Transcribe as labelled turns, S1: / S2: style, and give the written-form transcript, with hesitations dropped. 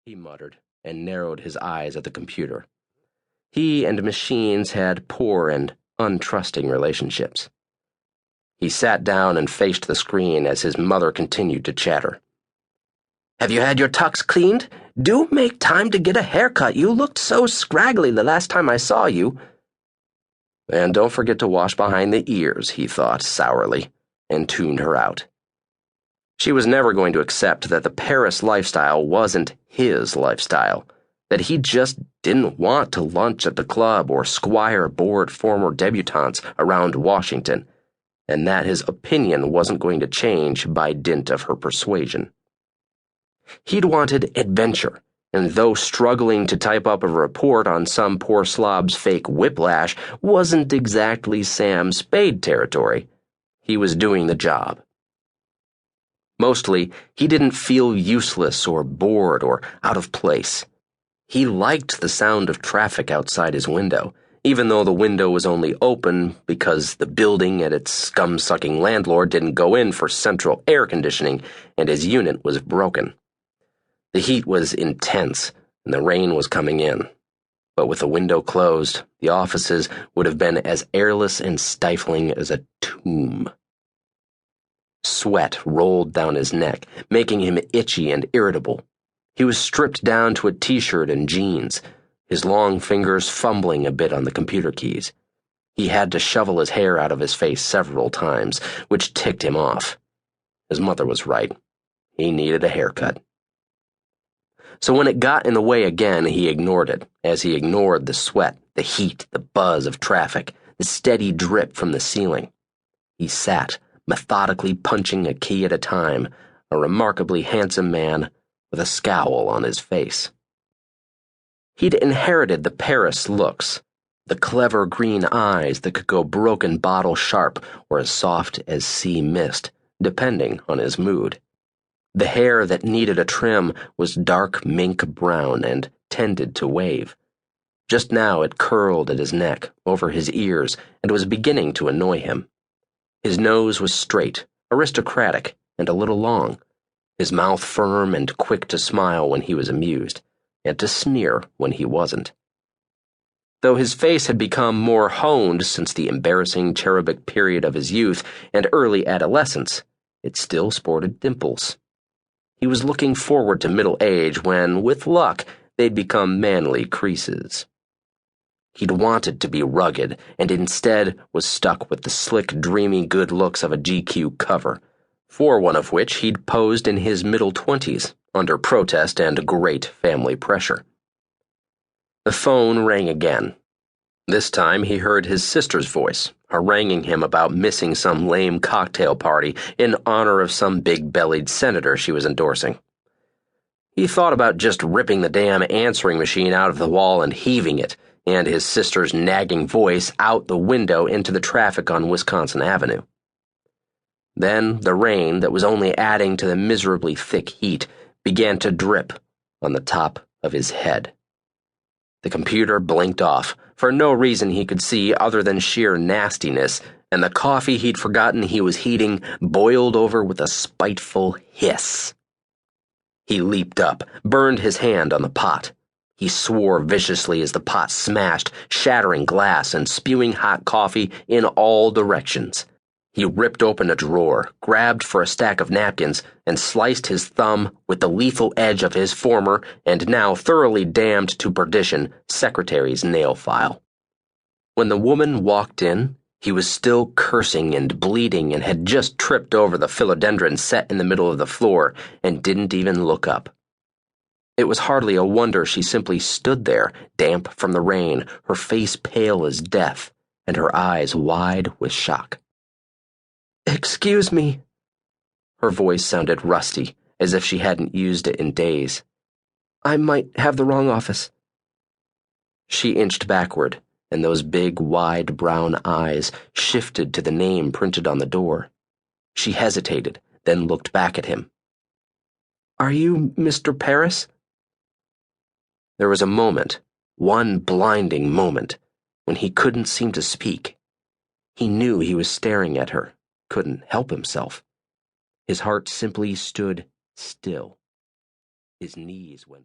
S1: he muttered, and narrowed his eyes at the computer. He and machines had poor and untrusting relationships. He sat down and faced the screen as his mother continued to chatter. "Have you had your tux cleaned? Do make time to get a haircut. You looked so scraggly the last time I saw you." "And don't forget to wash behind the ears," he thought sourly, and tuned her out. She was never going to accept that the Parris lifestyle wasn't his lifestyle, that he just didn't want to lunch at the club or squire bored former debutantes around Washington, and that his opinion wasn't going to change by dint of her persuasion. He'd wanted adventure, and though struggling to type up a report on some poor slob's fake whiplash wasn't exactly Sam Spade territory, he was doing the job. Mostly, he didn't feel useless or bored or out of place. He liked the sound of traffic outside his window, even though the window was only open because the building and its scum-sucking landlord didn't go in for central air conditioning and his unit was broken. The heat was intense, and the rain was coming in. But with the window closed, the offices would have been as airless and stifling as a tomb. Sweat rolled down his neck, making him itchy and irritable. He was stripped down to a t-shirt and jeans, his long fingers fumbling a bit on the computer keys. He had to shovel his hair out of his face several times, which ticked him off. His mother was right. He needed a haircut. So when it got in the way again, he ignored it, as he ignored the sweat, the heat, the buzz of traffic, the steady drip from the ceiling. He sat, methodically punching a key at a time, a remarkably handsome man with a scowl on his face. He'd inherited the Parris looks, the clever green eyes that could go broken bottle sharp or as soft as sea mist, depending on his mood. The hair that needed a trim was dark mink brown and tended to wave. Just now it curled at his neck, over his ears, and was beginning to annoy him. His nose was straight, aristocratic, and a little long, his mouth firm and quick to smile when he was amused, and to sneer when he wasn't. Though his face had become more honed since the embarrassing cherubic period of his youth and early adolescence, it still sported dimples. He was looking forward to middle age when, with luck, they'd become manly creases. He'd wanted to be rugged, and instead was stuck with the slick, dreamy good looks of a GQ cover, for one of which he'd posed in his middle 20s, under protest and great family pressure. The phone rang again. This time he heard his sister's voice, haranguing him about missing some lame cocktail party in honor of some big-bellied senator she was endorsing. He thought about just ripping the damn answering machine out of the wall and heaving it, and his sister's nagging voice out the window into the traffic on Wisconsin Avenue. Then the rain that was only adding to the miserably thick heat began to drip on the top of his head. The computer blinked off, for no reason he could see other than sheer nastiness, and the coffee he'd forgotten he was heating boiled over with a spiteful hiss. He leaped up, burned his hand on the pot. He swore viciously as the pot smashed, shattering glass and spewing hot coffee in all directions. He ripped open a drawer, grabbed for a stack of napkins, and sliced his thumb with the lethal edge of his former, and now thoroughly damned to perdition, secretary's nail file. When the woman walked in, he was still cursing and bleeding and had just tripped over the philodendron set in the middle of the floor and didn't even look up. It was hardly a wonder she simply stood there, damp from the rain, her face pale as death, and her eyes wide with shock. "Excuse me." Her voice sounded rusty, as if she hadn't used it in days. "I might have the wrong office." She inched backward, and those big, wide brown eyes shifted to the name printed on the door. She hesitated, then looked back at him. "Are you Mr. Parris?" There was a moment, one blinding moment, when he couldn't seem to speak. He knew he was staring at her, couldn't help himself. His heart simply stood still. His knees went